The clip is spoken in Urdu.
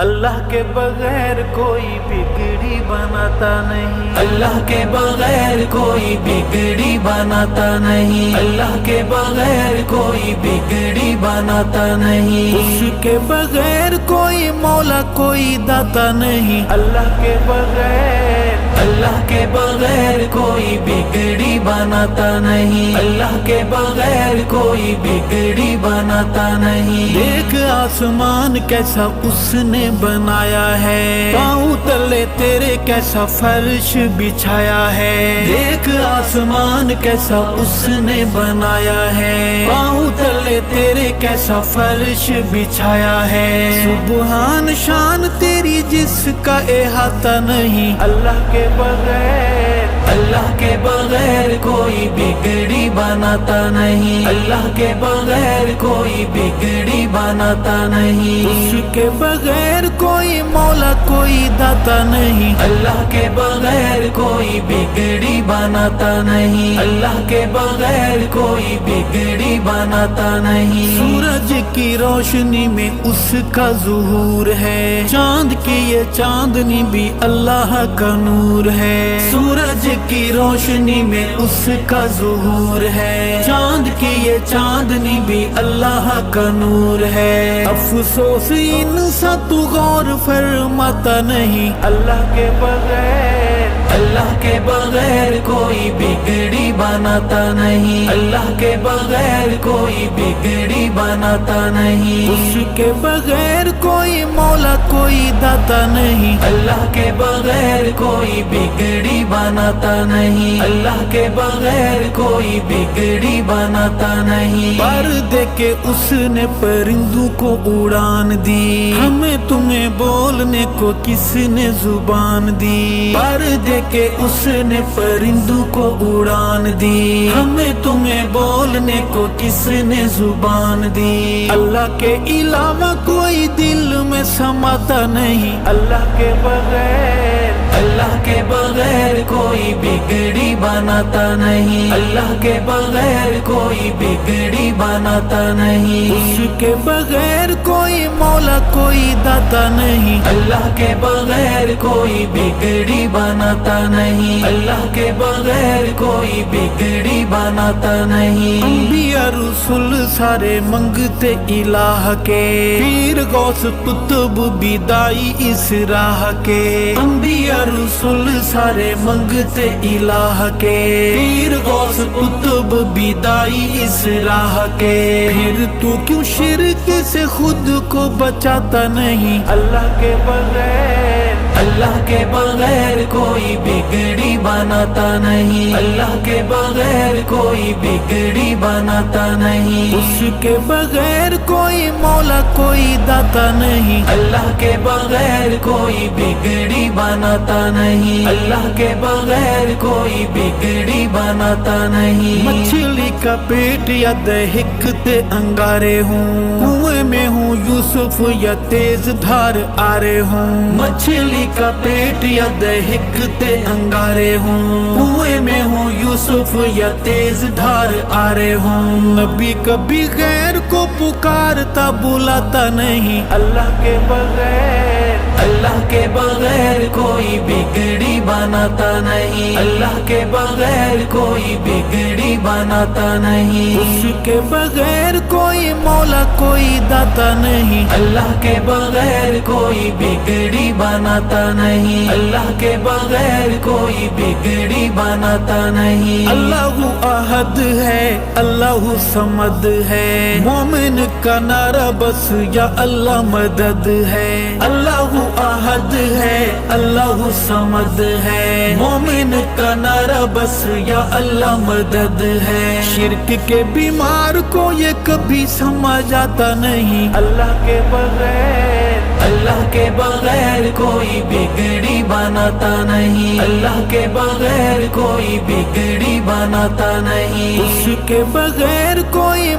اللہ کے بغیر کوئی بگڑی بناتا نہیں، اللہ کے بغیر کوئی بگڑی بناتا نہیں، اللہ کے بغیر کوئی بگڑی بناتا نہیں، اس کے بغیر کوئی مولا کوئی داتا نہیں، اللہ کے بغیر اللہ کے بغیر کوئی بگڑی بناتا نہیں، اللہ کے بغیر کوئی بگڑی بناتا نہیں۔ دیکھ آسمان کیسا اس نے بنایا ہے، پاؤں تلے تیرے کیسا فرش بچھایا ہے، دیکھ آسمان کیسا اس نے بنایا ہے، پاؤں تلے تیرے کیسا فرش بچھایا ہے، سبحان شان تیری جس کا احاطہ نہیں، اللہ کے بغیر اللہ کے بغیر کوئی بگڑی بناتا نہیں، اللہ کے بغیر کوئی بگڑی بناتا نہیں، اس کے بغیر کوئی مولا کوئی داتا نہیں، اللہ کے بغیر کوئی بگڑی بناتا نہیں، اللہ کے بغیر کوئی بگڑی بناتا نہیں۔ سورج کی روشنی میں اس کا ظہور ہے، چاند کی یہ چاندنی بھی اللہ کا نور ہے، سورج کی روشنی میں اس کا ظہور ہے، چاند کی یہ چاندنی بھی اللہ کا نور ہے، افسوس انسان تو غور فرماتا نہیں، اللہ کے بغیر اللہ کے بغیر کوئی بگڑی بناتا نہیں، اللہ کے بغیر کوئی بگڑی بناتا نہیں، اس کے بغیر کوئی مولا کوئی داتا نہیں، اللہ کے بغیر کوئی بگڑی بناتا نہیں، اللہ کے بغیر کوئی بگڑی بناتا نہیں۔ پردے کے اس نے پرندوں کو اڑان دی، ہمیں تمہیں بولنے کو کس نے زبان دی، پردے کہ اس نے پرندوں کو اڑان دی، ہمیں تمہیں بولنے کو کس نے زبان دی، اللہ کے علاوہ کوئی دل میں سماتا نہیں، اللہ کے بغیر اللہ کے بغیر کوئی بگڑی بناتا نہیں، اللہ کے بغیر کوئی بگڑی بناتا نہیں، اس کے بغیر کوئی مولا کوئی داتا نہیں، اللہ کے بغیر کوئی بگڑی بناتا نہیں، اللہ کے بغیر کوئی بگڑی بناتا نہیں۔ انبیاء رسول سارے منگتے الہ کے، پیر غوث قطب بھی دائی اس راہ کے، انبیاء رسول سارے منگتے الہ کے، پیر غوث قطب بھی دائی اس راہ کے، پھر تو کیوں شرک سے خود کو بچاتا نہیں، اللہ کے بغیر اللہ کے بغیر کوئی بگڑی بناتا نہیں، اللہ کے بغیر کوئی بگڑی بناتا نہیں، اس کے بغیر کوئی مولا کوئی داتا نہیں، اللہ کے بغیر کوئی بگڑی بناتا نہیں، اللہ کے بغیر کوئی بگڑی بناتا نہیں۔ مچھلی کا پیٹ یا دہکتے انگارے ہوں، کنویں میں ہوں یوسف یا تیز دھار آرے ہوں، مچھلی کا پیٹ یا دہکتے انگارے ہوں، کنویں میں ہوں یوسف یا تیز دھار آرے ہوں، نبی کبھی غیر کو پکارتا بلاتا نہیں، اللہ کے بغیر اللہ کے بغیر کوئی بگڑی بناتا نہیں، اللہ کے بغیر کوئی بگڑی بناتا نہیں، اس کے بغیر کوئی مولا کوئی داتا نہیں، اللہ کے بغیر کوئی بگڑی بناتا نہیں، اللہ کے بغیر کوئی بگڑی بناتا نہیں۔ اللہ احد ہے، اللہ صمد ہے، مومن کا نعرہ بس یا اللہ مدد ہے، اللہ احد ہے، اللہ صمد ہے، مومن کا نعرہ بس یا اللہ مدد ہے، شرک کے بیمار کو یہ کبھی سمجھ آتا نہیں، اللہ کے بغیر اللہ کے بغیر کوئی بگڑی بناتا نہیں، اللہ کے بغیر کوئی بگڑی بناتا نہیں، اس کے بغیر کوئی